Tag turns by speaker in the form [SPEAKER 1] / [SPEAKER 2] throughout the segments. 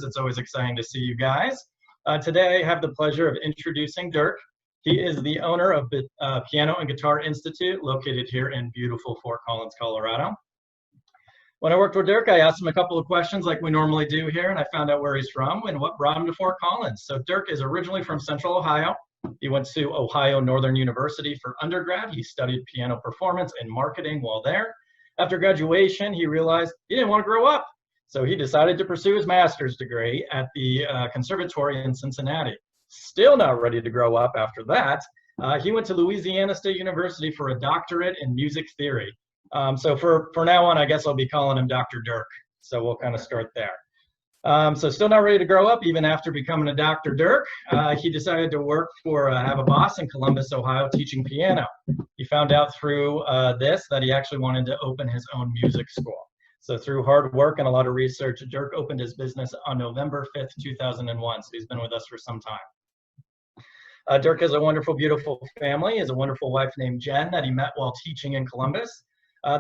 [SPEAKER 1] It's always exciting to see you guys. Today, I have the pleasure of introducing Dirk. He is the owner of Piano and Guitar Institute, located here in beautiful Fort Collins, Colorado. When I worked with Dirk, I asked him a couple of questions like we normally do here, and I found out where he's from and what brought him to Fort Collins. So Dirk is originally from Central Ohio. He went to Ohio Northern University for undergrad. He studied piano performance and marketing while there. After graduation, he realized he didn't want to grow up. So he decided to pursue his master's degree at the conservatory in Cincinnati. Still not ready to grow up after that, he went to Louisiana State University for a doctorate in music theory. So for now on, I guess I'll be calling him Dr. Dirk. So we'll kind of start there. So still not ready to grow up, even after becoming a Dr. Dirk. He decided to work for, have a boss in Columbus, Ohio, teaching piano. He found out through this that he actually wanted to open his own music school. So through hard work and a lot of research, Dirk opened his business on November 5th, 2001. So he's been with us for some time. Dirk has a wonderful, beautiful family. He has a wonderful wife named Jen that he met while teaching in Columbus.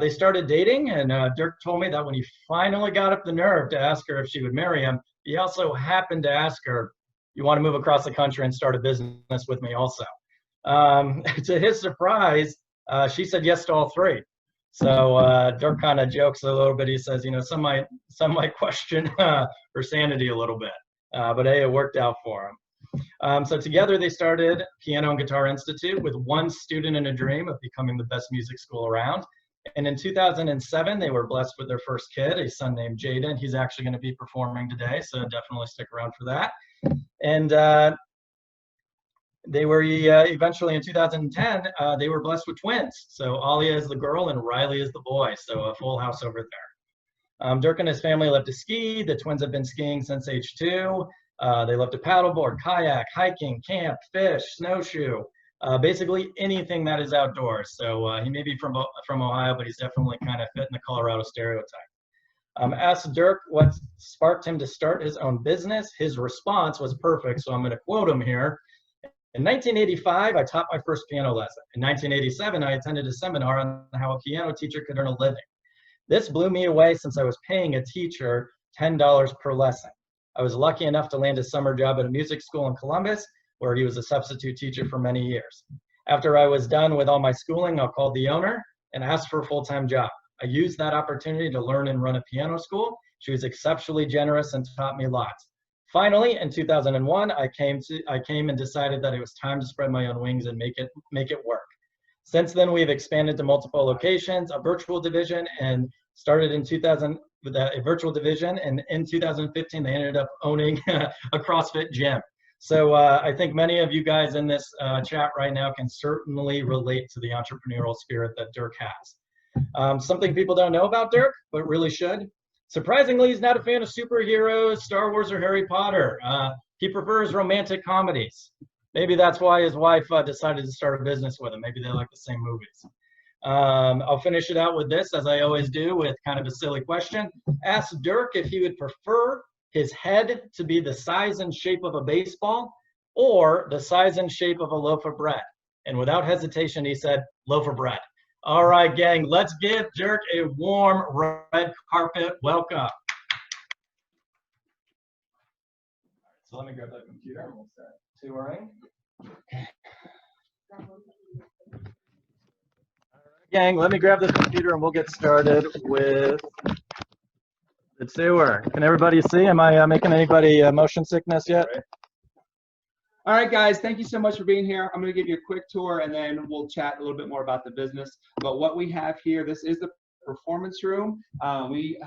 [SPEAKER 1] They started dating, and Dirk told me that when he finally got up the nerve to ask her if she would marry him, he also happened to ask her, "You want to move across the country and start a business with me also?" To his surprise, she said yes to all three. So Dirk kind of jokes a little bit. He says, you know, some might question her sanity a little bit, but hey, it worked out for him. So together they started Piano and Guitar Institute with one student and a dream of becoming the best music school around. And in 2007, they were blessed with their first kid, a son named Jaden. He's actually going to be performing today, so definitely stick around for that. And they were eventually in 2010, they were blessed with twins. So Alia is the girl and Riley is the boy. So a full house over there. Dirk and his family love to ski. The twins have been skiing since age 2. They love to paddleboard, kayak, hiking, camp, fish, snowshoe. Basically anything that is outdoors. So he may be from Ohio, but he's definitely kind of fit in the Colorado stereotype. Asked Dirk what sparked him to start his own business. His response was perfect, so I'm going to quote him here. In 1985, I taught my first piano lesson. In 1987, I attended a seminar on how a piano teacher could earn a living. This blew me away since I was paying a teacher $10 per lesson. I was lucky enough to land a summer job at a music school in Columbus, where he was a substitute teacher for many years. After I was done with all my schooling, I called the owner and asked for a full-time job. I used that opportunity to learn and run a piano school. She was exceptionally generous and taught me lots. Finally, in 2001, I came and decided that it was time to spread my own wings and make it work. Since then, we've expanded to multiple locations, a virtual division, and started in 2000 with a virtual division. And in 2015, they ended up owning a CrossFit gym. So I think many of you guys in this chat right now can certainly relate to the entrepreneurial spirit that Dirk has. Something people don't know about Dirk, but really should. Surprisingly, he's not a fan of superheroes, Star Wars, or Harry Potter. He prefers romantic comedies. Maybe that's why his wife decided to start a business with him. Maybe they like the same movies. I'll finish it out with this, as I always do, with kind of a silly question. Ask Dirk if he would prefer his head to be the size and shape of a baseball or the size and shape of a loaf of bread. And without hesitation, he said, loaf of bread. All right, gang, let's give Dirk a warm red carpet welcome. So let me grab that computer and we'll start touring. Gang, let me grab this computer and we'll get started with the tour. Can everybody see? Am I making anybody motion sickness yet?
[SPEAKER 2] All right, guys, thank you so much for being here. I'm going to give you a quick tour and then we'll chat a little bit more about the business. But what we have here, this is the performance room. We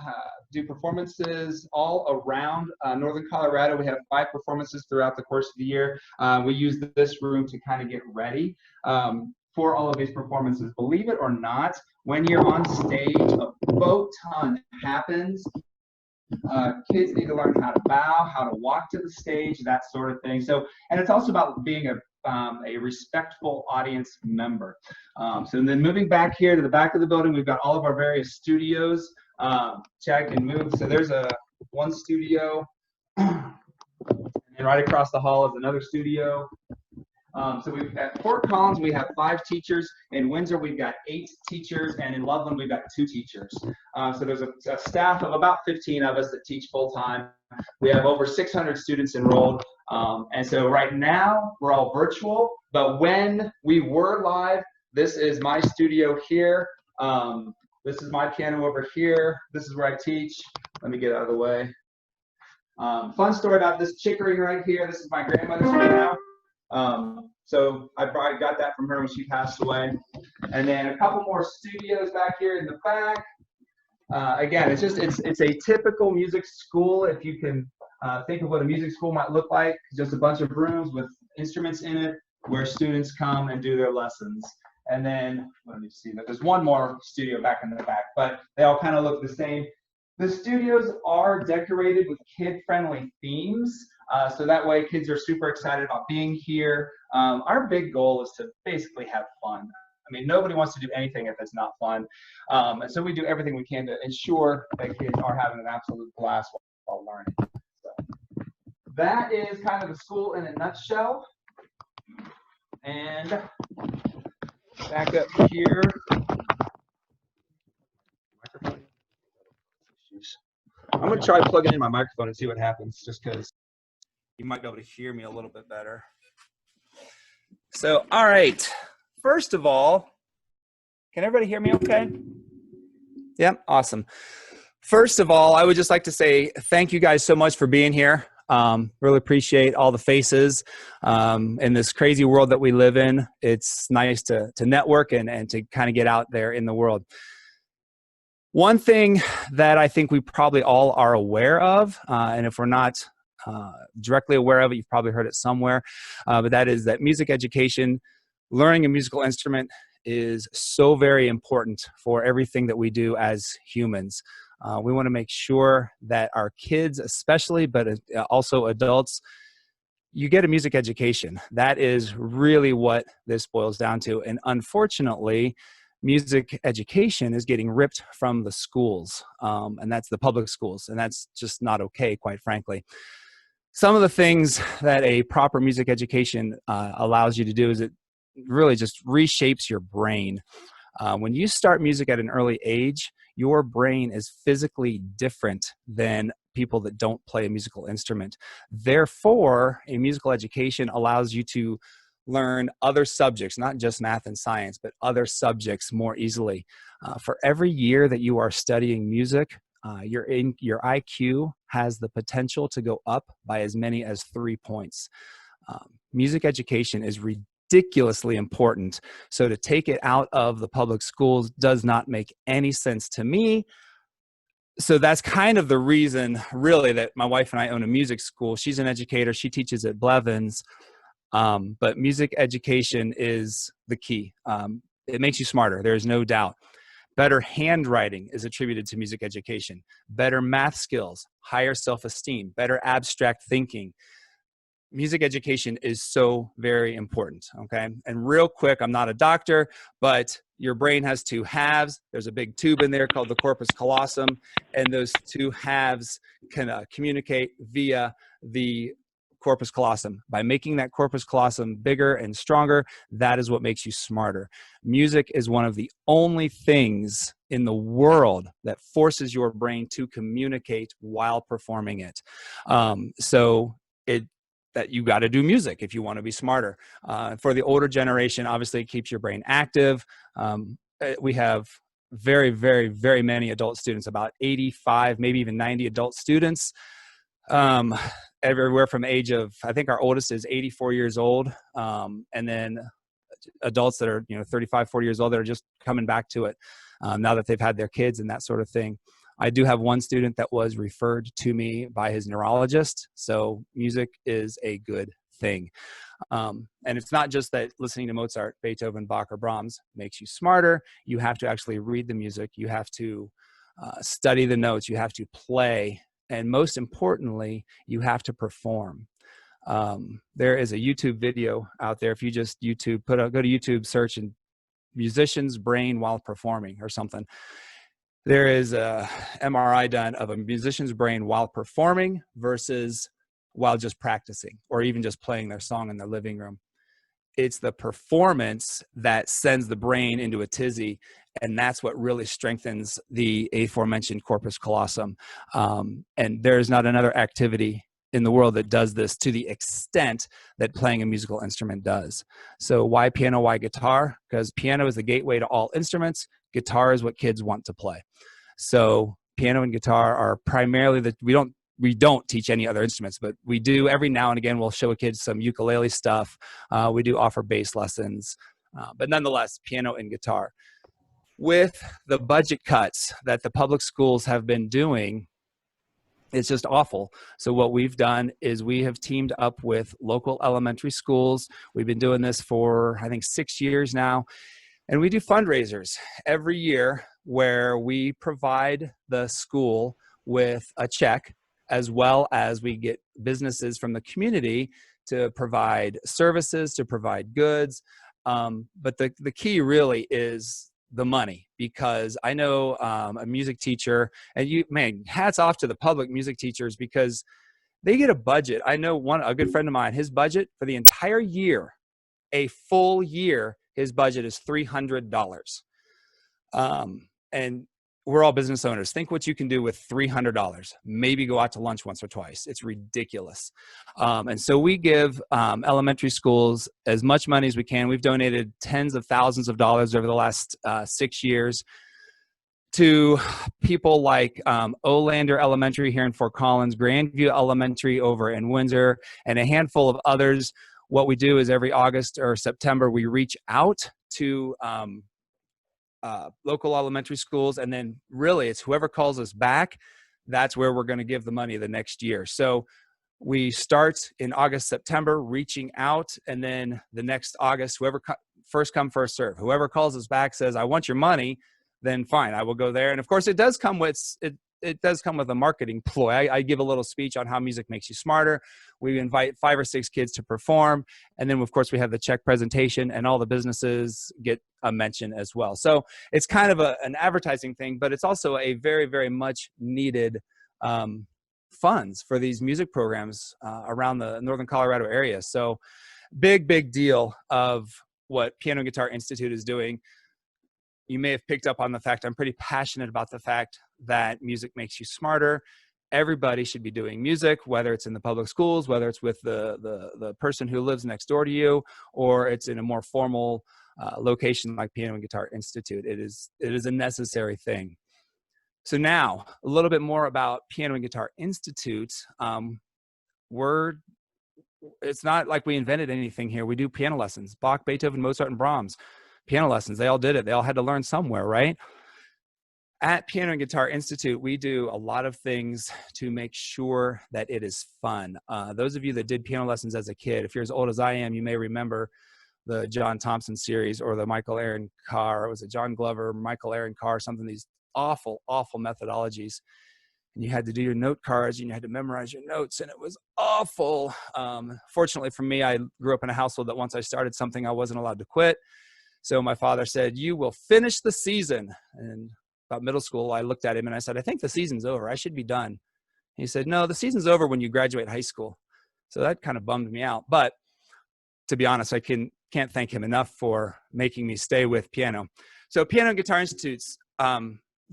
[SPEAKER 2] do performances all around Northern Colorado. We have 5 performances throughout the course of the year. We use this room to kind of get ready for all of these performances. Believe it or not, when you're on stage, a boat ton happens. Kids need to learn how to bow, how to walk to the stage, that sort of thing. So, and it's also about being a respectful audience member. So then moving back here to the back of the building, we've got all of our various studios. Chad can move. So there's one studio, and right across the hall is another studio. So we've at Fort Collins, we have 5 teachers. In Windsor, we've got 8 teachers. And in Loveland, we've got 2 teachers. So there's a staff of about 15 of us that teach full-time. We have over 600 students enrolled. And so right now, we're all virtual. But when we were live, this is my studio here. This is my piano over here. This is where I teach. Let me get out of the way. Fun story about this chickering right here. This is my grandmother's piano. So I got that from her when she passed away. And then a couple more studios back here in the back. Again, it's a typical music school. If you can think of what a music school might look like, just a bunch of rooms with instruments in it where students come and do their lessons. And then let me see, there's one more studio back in the back, but they all kind of look the same. The studios are decorated with kid-friendly themes, so that way kids are super excited about being here. Our big goal is to basically have fun. I mean, nobody wants to do anything if it's not fun. And so we do everything we can to ensure that kids are having an absolute blast while learning. So that is kind of the school in a nutshell. And back up here. I'm going to try plugging in my microphone and see what happens, just because you might be able to hear me a little bit better. So, all right. First of all, can everybody hear me okay? Yeah, awesome. First of all, I would just like to say thank you guys so much for being here. Really appreciate all the faces in this crazy world that we live in. It's nice to network and to kind of get out there in the world. One thing that I think we probably all are aware of, and if we're not directly aware of it, you've probably heard it somewhere, but that is that music education, learning a musical instrument is so very important for everything that we do as humans. We want to make sure that our kids especially, but also adults, you get a music education. That is really what this boils down to. And unfortunately, music education is getting ripped from the schools, and that's the public schools, and that's just not okay, quite frankly. Some of the things that a proper music education allows you to do is it really just reshapes your brain. When you start music at an early age, your brain is physically different than people that don't play a musical instrument. Therefore, a musical education allows you to learn other subjects, not just math and science, but other subjects more easily. For every year that you are studying music, your IQ has the potential to go up by as many as 3 points. Music education is ridiculously important. So to take it out of the public schools does not make any sense to me. So that's kind of the reason, really, that my wife and I own a music school. She's an educator. She teaches at Blevins. But music education is the key. It makes you smarter. There's no doubt. Better handwriting is attributed to music education. Better math skills, higher self-esteem, better abstract thinking. Music education is so very important, okay? And real quick, I'm not a doctor, but your brain has 2 halves. There's a big tube in there called the corpus callosum, and those 2 halves can communicate via the corpus callosum. By making that corpus callosum bigger and stronger, that is what makes you smarter. Music is one of the only things in the world that forces your brain to communicate while performing it. That you got to do music if you want to be smarter. For the older generation, obviously it keeps your brain active. We have very, very, very many adult students, about 85, maybe even 90 adult students. Everywhere from age of, I think our oldest is 84 years old. And then adults that are, 35, 40 years old that are just coming back to it now that they've had their kids and that sort of thing. I do have one student that was referred to me by his neurologist. So music is a good thing. And it's not just that listening to Mozart, Beethoven, Bach, or Brahms makes you smarter. You have to actually read the music. You have to study the notes. You have to play. And most importantly, you have to perform. There is a YouTube video out there. If you just go to YouTube, search and musician's brain while performing or something. There is a MRI done of a musician's brain while performing versus while just practicing or even just playing their song in their living room.
[SPEAKER 3] it's the performance that sends the brain into a tizzy. And that's what really strengthens the aforementioned corpus callosum. And there's not another activity in the world that does this to the extent that playing a musical instrument does. So why piano, why guitar? Because piano is the gateway to all instruments. Guitar is what kids want to play. So piano and guitar are primarily we don't teach any other instruments, but we do every now and again, we'll show a kid some ukulele stuff. We do offer bass lessons, but nonetheless, piano and guitar. With the budget cuts that the public schools have been doing, it's just awful. So what we've done is we have teamed up with local elementary schools. We've been doing this for, I think, 6 years now. And we do fundraisers every year where we provide the school with a check, as well as we get businesses from the community to provide services, to provide goods. But the key really is the money, because I know a music teacher, and hats off to the public music teachers, because they get a budget. I know a good friend of mine, his budget for the entire year, a full year, his budget is $300. And we're all business owners. Think what you can do with $300. Maybe go out to lunch once or twice. It's ridiculous. And so we give elementary schools as much money as we can. We've donated tens of thousands of dollars over the last 6 years to people like Olander Elementary here in Fort Collins, Grandview Elementary over in Windsor, and a handful of others. What we do is every August or September, we reach out to local elementary schools, and then really it's whoever calls us back, that's where we're going to give the money the next year. So we start in August, September, reaching out, and then the next August, whoever first come, first serve. Whoever calls us back says, I want your money, then fine, I will go there. And of course, it does come with a marketing ploy. I give a little speech on how music makes you smarter. We invite 5 or 6 kids to perform. And then, of course, we have the check presentation, and all the businesses get a mention as well. So it's kind of an advertising thing, but it's also a very, very much needed funds for these music programs around the Northern Colorado area. So big deal of what Piano and Guitar Institute is doing. You may have picked up on the fact I'm pretty passionate about the fact that music makes you smarter. Everybody should be doing music, whether it's in the public schools, whether it's with the person who lives next door to you, or it's in a more formal location like Piano and Guitar Institute. It is a necessary thing. So now, a little bit more about Piano and Guitar Institute. It's not like we invented anything here. We do piano lessons, Bach, Beethoven, Mozart, and Brahms. Piano lessons, they all did it. They all had to learn somewhere, right? At Piano and Guitar Institute, we do a lot of things to make sure that it is fun. Those of you that did piano lessons as a kid, if you're as old as I am, you may remember the John Thompson series or the Michael Aaron Carr. Was it John Glover, Michael Aaron Carr, something, these awful methodologies. And you had to do your note cards and you had to memorize your notes, and it was awful. Fortunately for me, I grew up in a household that once I started something, I wasn't allowed to quit. So my father said, you will finish the season. And about middle school, I looked at him and I said, I think the season's over. I should be done. He said, no, the season's over when you graduate high school. So that kind of bummed me out. But to be honest, I can't thank him enough for making me stay with piano. So Piano and Guitar Institute's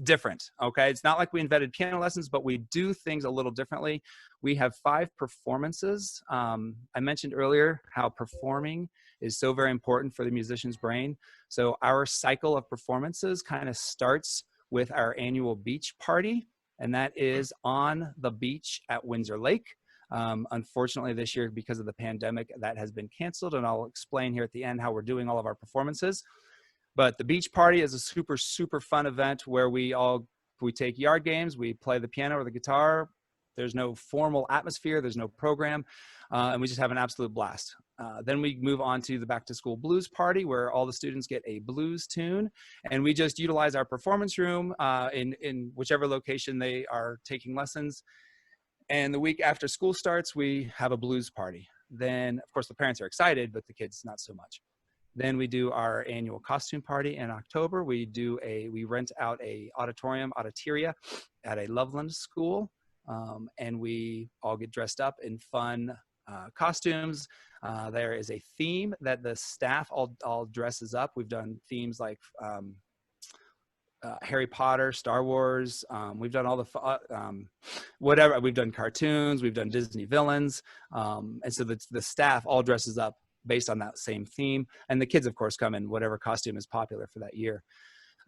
[SPEAKER 3] different, okay? It's not like we invented piano lessons, but we do things a little differently. We have 5 performances. I mentioned earlier how performing is so very important for the musician's brain. So our cycle of performances kind of starts with our annual beach party, and that is on the beach at Windsor Lake. Unfortunately, this year, because of the pandemic, that has been canceled, and I'll explain here at the end how we're doing all of our performances. But the beach party is a super, super fun event where we take yard games, we play the piano or the guitar. There's no formal atmosphere, there's no program, and we just have an absolute blast. Then we move on to the back to school blues party, where all the students get a blues tune, and we just utilize our performance room in whichever location they are taking lessons. And the week after school starts, we have a blues party. Then, of course, the parents are excited, but the kids not so much. Then we do our annual costume party in October. We rent out a auditoria at a Loveland school, and we all get dressed up in fun costumes. There is a theme that the staff all dresses up. We've done themes like Harry Potter, Star Wars. We've done all the whatever. We've done cartoons. We've done Disney villains. And so the staff all dresses up based on that same theme. And the kids, of course, come in whatever costume is popular for that year.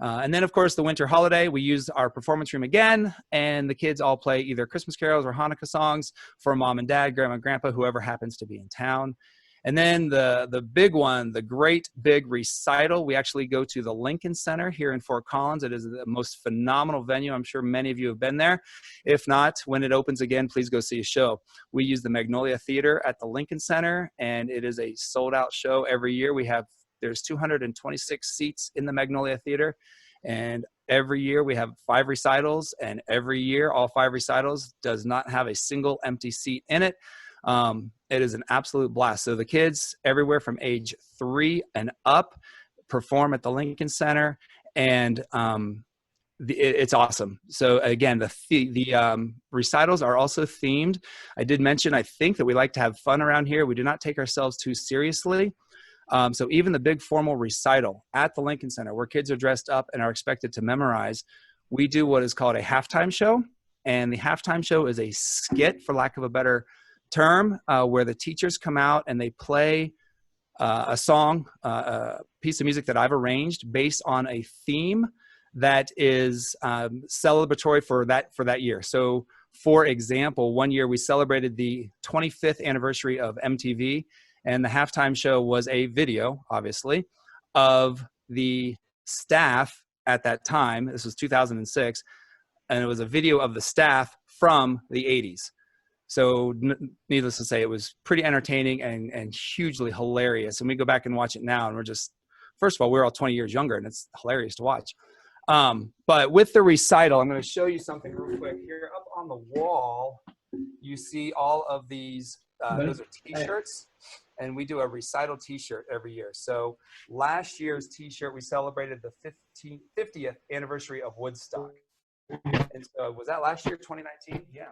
[SPEAKER 3] And then, of course, the winter holiday, we use our performance room again, and the kids all play either Christmas carols or Hanukkah songs for mom and dad, grandma and grandpa, whoever happens to be in town. And then the big one, the great big recital, we actually go to the Lincoln Center here in Fort Collins. It is the most phenomenal venue. I'm sure many of you have been there. If not, when it opens again, please go see a show. We use the Magnolia Theater at the Lincoln Center, and it is a sold-out show every year. There's 226 seats in the Magnolia Theater, and every year we have 5 recitals, and every year all 5 recitals does not have a single empty seat in it. It is an absolute blast. So the kids everywhere from age 3 and up perform at the Lincoln Center, and it's awesome. So again, the recitals are also themed. I did mention, I think, that we like to have fun around here. We do not take ourselves too seriously. So even the big formal recital at the Lincoln Center, where kids are dressed up and are expected to memorize, we do what is called a halftime show. And the halftime show is a skit, for lack of a better term, where the teachers come out and they play a song, a piece of music that I've arranged based on a theme that is celebratory for that year. So, for example, one year we celebrated the 25th anniversary of MTV, and the halftime show was a video, obviously, of the staff at that time. This was 2006, and it was a video of the staff from the 80s. So needless to say, it was pretty entertaining and hugely hilarious. And we go back and watch it now, and we're just, first of all, we're all 20 years younger, and it's hilarious to watch. But with the recital, I'm going to show you something real quick. Here up on the wall, you see all of these, those are T-shirts. And we do a recital T-shirt every year. So last year's T-shirt, we celebrated the 50th anniversary of Woodstock. And so was that last year, 2019? Yeah.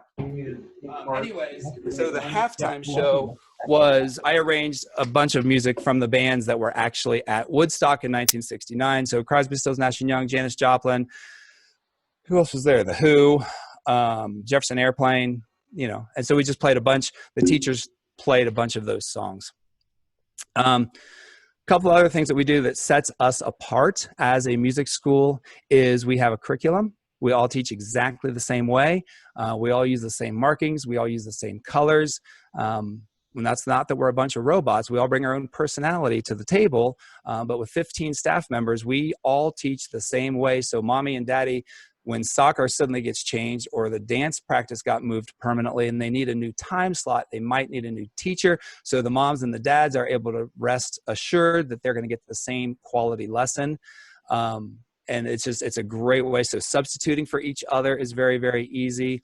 [SPEAKER 3] Anyways, so the halftime show was, I arranged a bunch of music from the bands that were actually at Woodstock in 1969. So Crosby, Stills, Nash & Young, Janis Joplin. Who else was there? The Who, Jefferson Airplane, you know. And so we just played a bunch. The teachers played a bunch of those songs. Couple of other things that we do that sets us apart as a music school is we have a curriculum. We all teach exactly the same way. We all use the same markings. We all use the same colors. And that's not that we're a bunch of robots. We all bring our own personality to the table. But with 15 staff members, we all teach the same way. So mommy and daddy, when soccer suddenly gets changed or the dance practice got moved permanently and they need a new time slot, they might need a new teacher. So the moms and the dads are able to rest assured that they're going to get the same quality lesson. And it's a great way. So substituting for each other is very, very easy.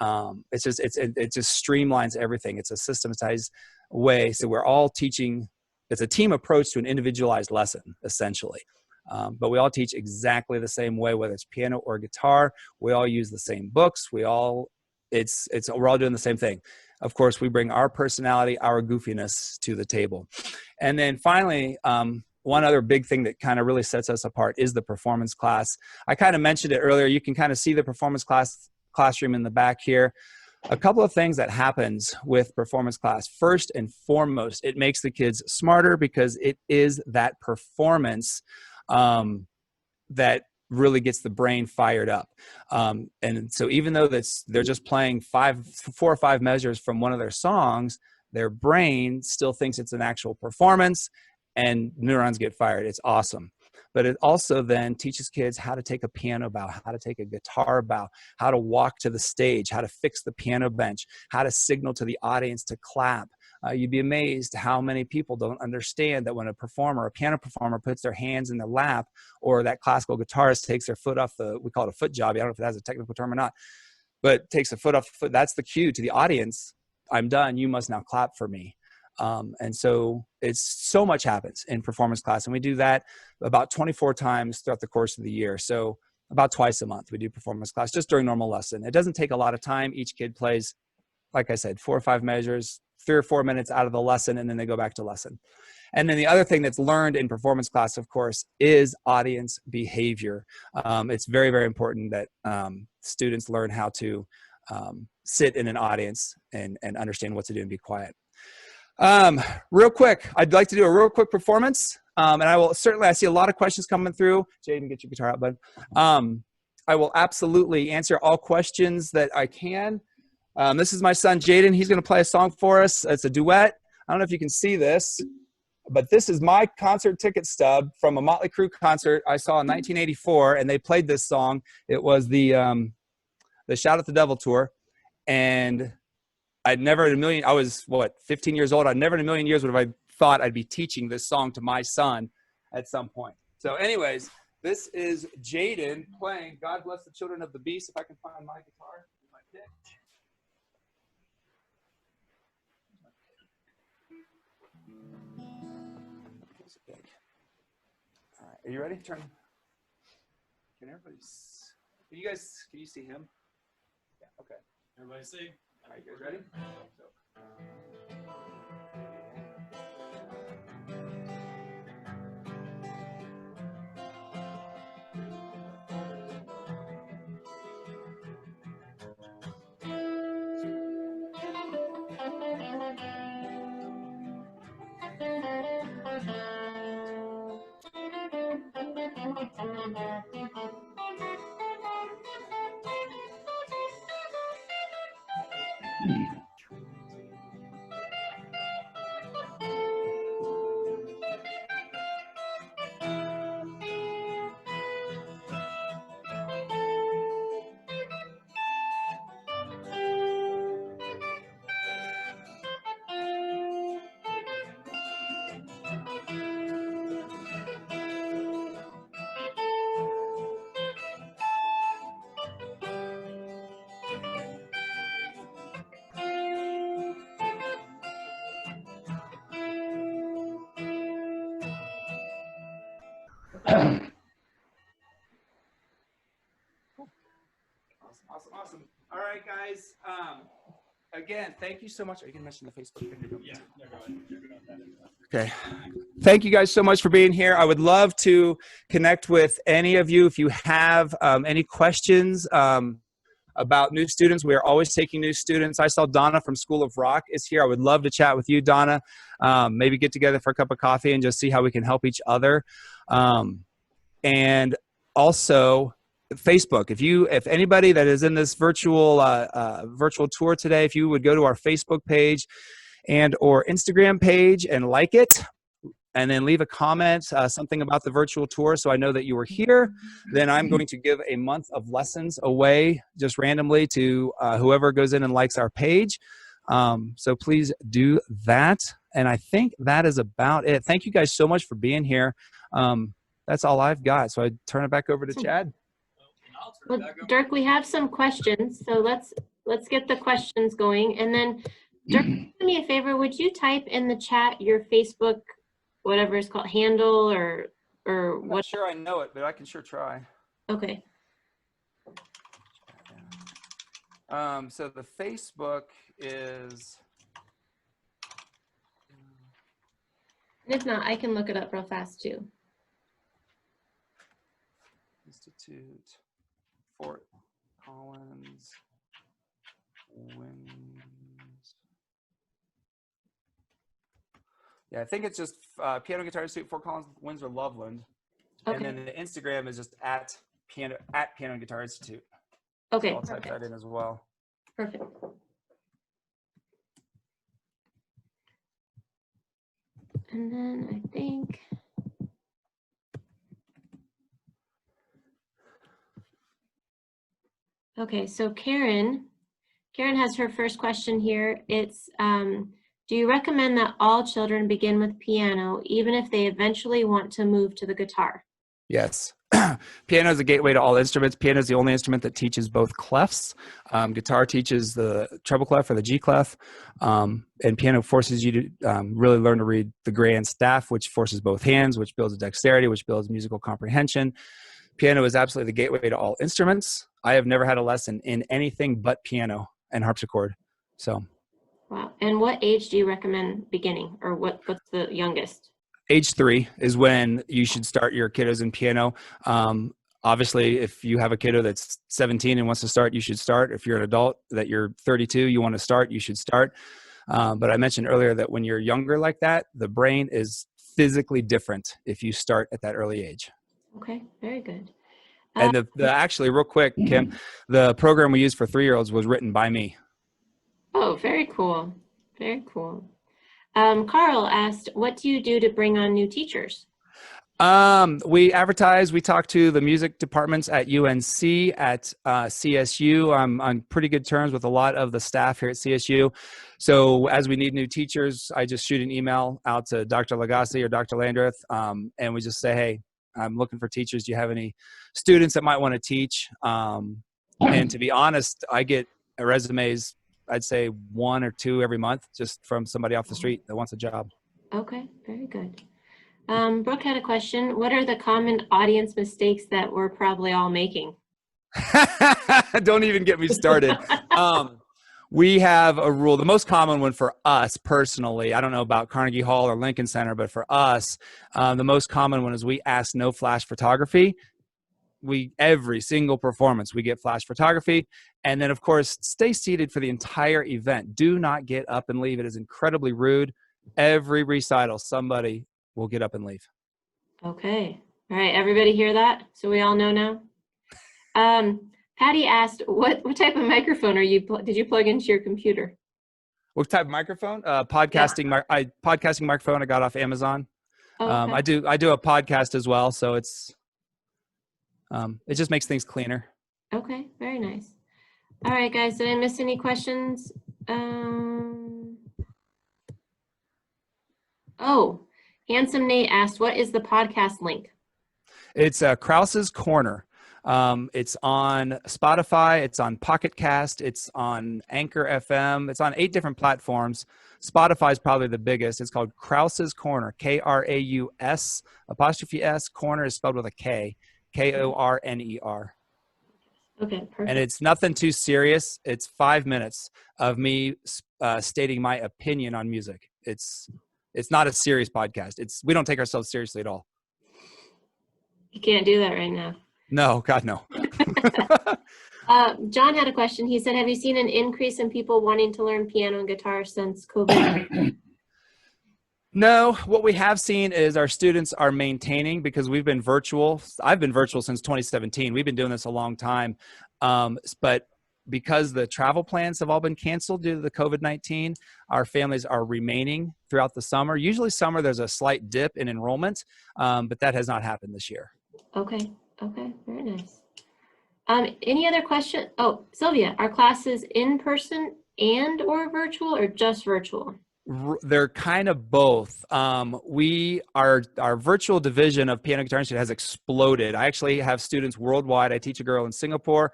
[SPEAKER 3] It just streamlines everything. It's a systematized way. So we're all teaching, it's a team approach to an individualized lesson, essentially. But we all teach exactly the same way, whether it's piano or guitar. We all use the same books. We're all doing the same thing. Of course, we bring our personality, our goofiness to the table. And then finally, one other big thing that kind of really sets us apart is the performance class. I kind of mentioned it earlier. You can kind of see the performance classroom in the back here. A couple of things that happens with performance class. First and foremost, it makes the kids smarter because it is that performance that really gets the brain fired up. And so even though they're just playing 4 or 5 measures from one of their songs, their brain still thinks it's an actual performance and neurons get fired. It's awesome. But it also then teaches kids how to take a piano bow, how to take a guitar bow, how to walk to the stage, how to fix the piano bench, how to signal to the audience to clap. You'd be amazed how many people don't understand that when a piano performer puts their hands in their lap, or that classical guitarist takes their foot off we call it a foot job. I don't know if it has a technical term or not, but takes a foot off the foot. That's the cue to the audience. I'm done. You must now clap for me. And so so much happens in performance class, and we do that about 24 times throughout the course of the year. So about twice a month we do performance class just during normal lesson. It doesn't take a lot of time. Each kid plays, like I said, 4 or 5 measures, 3 or 4 minutes out of the lesson, and then they go back to lesson. And then the other thing that's learned in performance class, of course, is audience behavior. It's very, very important that students learn how to sit in an audience and understand what to do and be quiet. Real quick, I'd like to do a real quick performance. And I see a lot of questions coming through. Jaden, get your guitar out, bud. I will absolutely answer all questions that I can. This is my son, Jaden. He's going to play a song for us. It's a duet. I don't know if you can see this, but this is my concert ticket stub from a Motley Crue concert I saw in 1984, and they played this song. It was the Shout at the Devil tour, and I'd never in a million, I was, 15 years old. I'd never in a million years would have I thought I'd be teaching this song to my son at some point. So anyways, this is Jaden playing God Bless the Children of the Beast. If I can find my guitar, my pick. All right, are you ready? Can you see him? Yeah, okay.
[SPEAKER 1] Everybody see?
[SPEAKER 3] All right, you guys ready? Awesome. All right, guys. Again, thank you so much. Are you going to mention the Facebook page?
[SPEAKER 1] Yeah.
[SPEAKER 3] Okay. Thank you guys so much for being here. I would love to connect with any of you if you have any questions about new students. We are always taking new students. I saw Donna from School of Rock is here. I would love to chat with you, Donna. Maybe get together for a cup of coffee and just see how we can help each other. And also Facebook. If anybody that is in this virtual tour today, if you would go to our Facebook page and or Instagram page and like it, and then leave a comment, something about the virtual tour so I know that you were here, then I'm going to give a month of lessons away just randomly to whoever goes in and likes our page. So please do that. And I think that is about it. Thank you guys so much for being here. That's all I've got. So I turn it back over to Chad.
[SPEAKER 4] Well, Dirk, we have some questions, so let's get the questions going. And then, Dirk, do me a favor, would you type in the chat your Facebook, whatever it's called, handle or
[SPEAKER 3] I'm
[SPEAKER 4] what?
[SPEAKER 3] not sure I know it, but I can sure try.
[SPEAKER 4] Okay.
[SPEAKER 3] So the Facebook is.
[SPEAKER 4] And if not, I can look it up real fast too.
[SPEAKER 3] Institute, Fort Collins, Winds. Yeah, I think it's just Piano Guitar Institute, Fort Collins, Windsor, Loveland.
[SPEAKER 4] Okay.
[SPEAKER 3] And then the Instagram is just at Piano Guitar Institute.
[SPEAKER 4] Okay.
[SPEAKER 3] So I'll type that in as well.
[SPEAKER 4] Perfect. And then I think. Okay, so Karen has her first question here. It's, do you recommend that all children begin with piano, even if they eventually want to move to the guitar?
[SPEAKER 3] Yes. Piano is a gateway to all instruments. Piano is the only instrument that teaches both clefs. Guitar teaches the treble clef or the G clef. And piano forces you to really learn to read the grand staff, which forces both hands, which builds dexterity, which builds musical comprehension. Piano is absolutely the gateway to all instruments. I have never had a lesson in anything but piano and harpsichord. So
[SPEAKER 4] Wow. And what age do you recommend beginning, or what's the youngest?
[SPEAKER 3] Age 3 is when you should start your kiddos in piano. Obviously, if you have a kiddo that's 17 and wants to start, you should start. If you're an adult that you're 32, you want to start, you should start. But I mentioned earlier that when you're younger like that, the brain is physically different if you start at that early age.
[SPEAKER 4] Okay, very good.
[SPEAKER 3] And actually, real quick, Kim, the program we use for 3-year-olds was written by me.
[SPEAKER 4] Oh, very cool. Very cool. Carl asked, what do you do to bring on new teachers?
[SPEAKER 3] We advertise, we talk to the music departments at UNC, at CSU. I'm on pretty good terms with a lot of the staff here at CSU. So as we need new teachers, I just shoot an email out to Dr. Lagasse or Dr. Landreth, and we just say, hey, I'm looking for teachers. Do you have any students that might want to teach? And to be honest, I get resumes, I'd say 1 or 2 every month, just from somebody off the street that wants a job.
[SPEAKER 4] Okay, very good. Brooke had a question. What are the common audience mistakes that we're probably all making?
[SPEAKER 3] Don't even get me started. We have a rule. The most common one for us personally, I don't know about Carnegie Hall or Lincoln Center, but for us, the most common one is we ask no flash photography. Every single performance, we get flash photography. And then, of course, stay seated for the entire event. Do not get up and leave. It is incredibly rude. Every recital, somebody will get up and leave.
[SPEAKER 4] Okay. All right. Everybody hear that? So we all know now. Patty asked, what type of microphone did you plug into your computer?
[SPEAKER 3] What type of microphone? Podcasting microphone I got off Amazon.
[SPEAKER 4] Oh, okay.
[SPEAKER 3] I do a podcast as well, so it just makes things cleaner.
[SPEAKER 4] Okay, very nice. All right, guys, did I miss any questions? Oh, Handsome Nate asked, what is the podcast link?
[SPEAKER 3] It's Krause's Corner. It's on Spotify, it's on Pocket Cast, it's on Anchor FM, it's on 8 different platforms. Spotify is probably the biggest. It's called Krause's Corner, Kraus apostrophe S, corner is spelled with a K, Korner.
[SPEAKER 4] Okay, perfect.
[SPEAKER 3] And it's nothing too serious. It's 5 minutes of me stating my opinion on music. It's not a serious podcast. We don't take ourselves seriously at all.
[SPEAKER 4] You can't do that right now.
[SPEAKER 3] No, God, no.
[SPEAKER 4] John had a question. He said, have you seen an increase in people wanting to learn piano and guitar since COVID?
[SPEAKER 3] No, what we have seen is our students are maintaining, because we've been virtual. I've been virtual since 2017. We've been doing this a long time. But because the travel plans have all been canceled due to the COVID-19, our families are remaining throughout the summer. Usually summer, there's a slight dip in enrollment, but that has not happened this year.
[SPEAKER 4] Okay, very nice. Any other question? Oh, Sylvia, are classes in person and or virtual, or just virtual?
[SPEAKER 3] They're kind of both. Our virtual division of Piano Guitar Institute has exploded. I actually have students worldwide. I teach a girl in Singapore,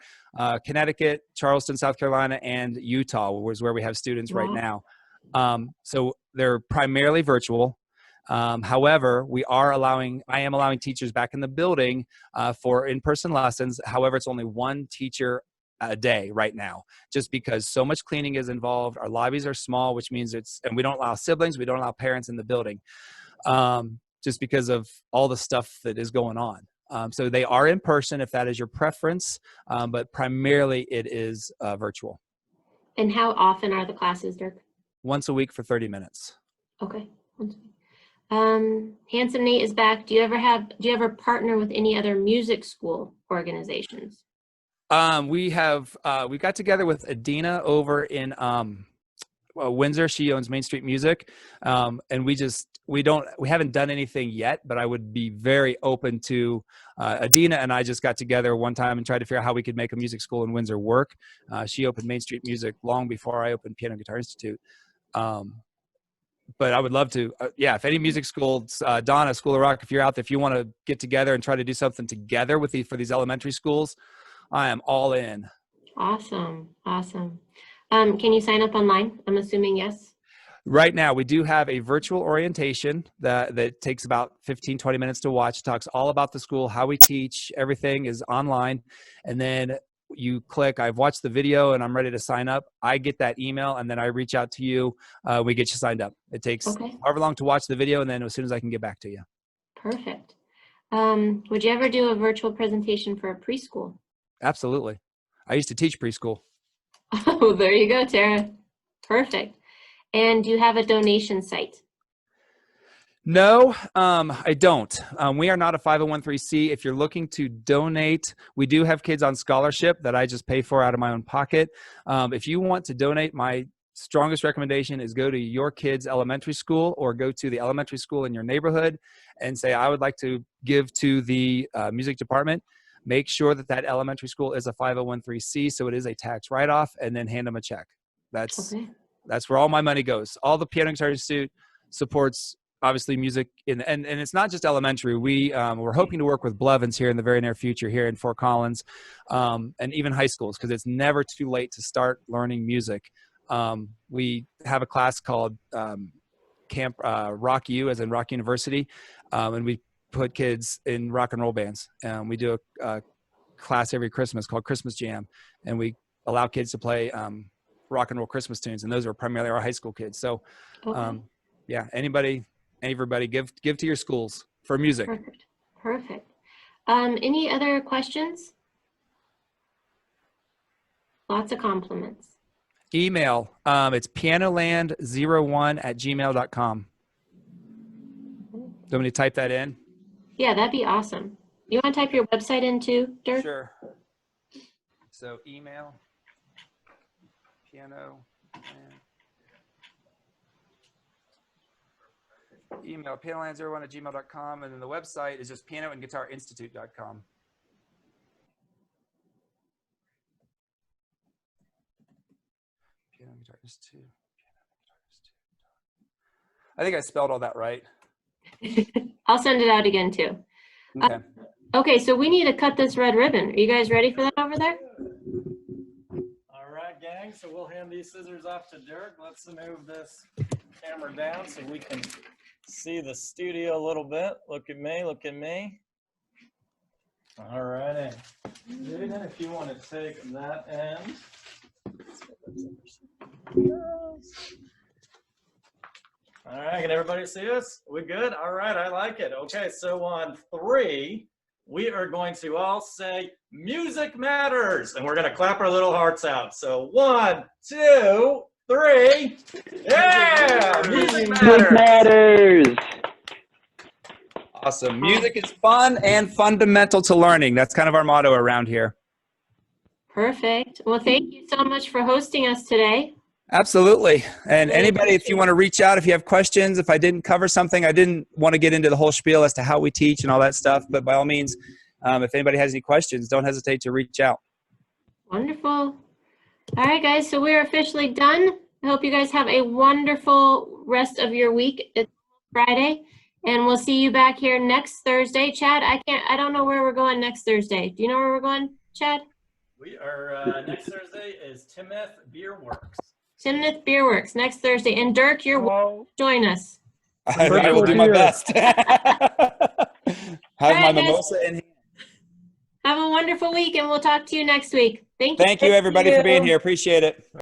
[SPEAKER 3] Connecticut, Charleston, South Carolina, and Utah, is where we have students right now. So they're primarily virtual. However, I am allowing teachers back in the building for in-person lessons. However, it's only one teacher a day right now, just because so much cleaning is involved. Our lobbies are small, which means and we don't allow siblings, we don't allow parents in the building, just because of all the stuff that is going on. So they are in person if that is your preference, but primarily it is virtual.
[SPEAKER 4] And how often are the classes, Dirk?
[SPEAKER 3] Once a week for 30 minutes.
[SPEAKER 4] Okay. Once a week. Handsome Nate is back. Do you ever partner with any other music school organizations?
[SPEAKER 3] We got together with Adina over in Windsor. She owns Main Street Music, and we haven't done anything yet, but I would be very open to. Adina and I just got together one time and tried to figure out how we could make a music school in Windsor work. She opened Main Street Music long before I opened Piano Guitar Institute. But I would love to, if any music schools, Donna, School of Rock, if you're out there, if you want to get together and try to do something together for these elementary schools, I am all in. Awesome.
[SPEAKER 4] Can you sign up online? I'm assuming yes.
[SPEAKER 3] Right now, we do have a virtual orientation that takes about 15, 20 minutes to watch. It talks all about the school, how we teach, everything is online. And then you click, I've watched the video and I'm ready to sign up, I get that email and then I reach out to you. We get you signed up. It takes
[SPEAKER 4] Okay.
[SPEAKER 3] however long to watch the video, and then as soon as I can get back to you.
[SPEAKER 4] Perfect. Would you ever do a virtual presentation for a preschool?
[SPEAKER 3] Absolutely. I used to teach preschool.
[SPEAKER 4] Oh, there you go, Tara. Perfect. And do you have a donation site?
[SPEAKER 3] No, I don't. We are not a 501(c)(3). If you're looking to donate, we do have kids on scholarship that I just pay for out of my own pocket. If you want to donate, my strongest recommendation is go to your kid's elementary school or go to the elementary school in your neighborhood and say, I would like to give to the music department. Make sure that that elementary school is a 501(c), so it is a tax write-off, and then hand them a check. That's where all my money goes. All the Piano Guitar Institute supports obviously music and it's not just elementary. We're hoping to work with Blevins here in the very near future here in Fort Collins, and even high schools, because it's never too late to start learning music. We have a class called Camp Rock U, as in Rock University, and we put kids in rock and roll bands. We do a class every Christmas called Christmas Jam, and we allow kids to play rock and roll Christmas tunes, and those are primarily our high school kids. So yeah, everybody give to your schools for music.
[SPEAKER 4] Perfect. Any other questions? Lots of compliments.
[SPEAKER 3] Email, it's pianoland01@gmail.com. Do you want me to type that in?
[SPEAKER 4] Yeah, that'd be awesome. You want to type your website in too, Dirk?
[SPEAKER 3] Sure. So email, pianoland01@gmail.com, and then the website is just pianoandguitarinstitute.com. Piano and Guitar Institute. I think I spelled all that right.
[SPEAKER 4] I'll send it out again too.
[SPEAKER 3] Okay.
[SPEAKER 4] Okay, so we need to cut this red ribbon. Are you guys ready for that over there?
[SPEAKER 1] All right, gang. So we'll hand these scissors off to Dirk. Let's move this camera down so we can see the studio a little bit. Look at me. Look at me. All righty. Dude, if you want to take that end. All right, can everybody see us? We good? All right, I like it. Okay, so on 3, we are going to all say music matters, and we're going to clap our little hearts out. So 1, 2, 3. Yeah, music matters.
[SPEAKER 3] Awesome. Music is fun and fundamental to learning. That's kind of our motto around here.
[SPEAKER 4] Perfect. Well, thank you so much for hosting us today.
[SPEAKER 3] Absolutely. And anybody, if you want to reach out, if you have questions, if I didn't cover something, I didn't want to get into the whole spiel as to how we teach and all that stuff, but by all means, if anybody has any questions, don't hesitate to reach out.
[SPEAKER 4] Wonderful. All right, guys, so we're officially done. I hope you guys have a wonderful rest of your week. It's Friday, and we'll see you back here next Thursday. Chad, I don't know where we're going next Thursday. Do you know where we're going, Chad?
[SPEAKER 1] We are, next Thursday is Timoth Beer Works.
[SPEAKER 4] Timnath Beer Works next Thursday. And Dirk, you're welcome to join us.
[SPEAKER 3] I will do my best. Have my mimosa in hand.
[SPEAKER 4] Have a wonderful week, and we'll talk to you next week.
[SPEAKER 3] Thank you, everybody, for being here. Appreciate it.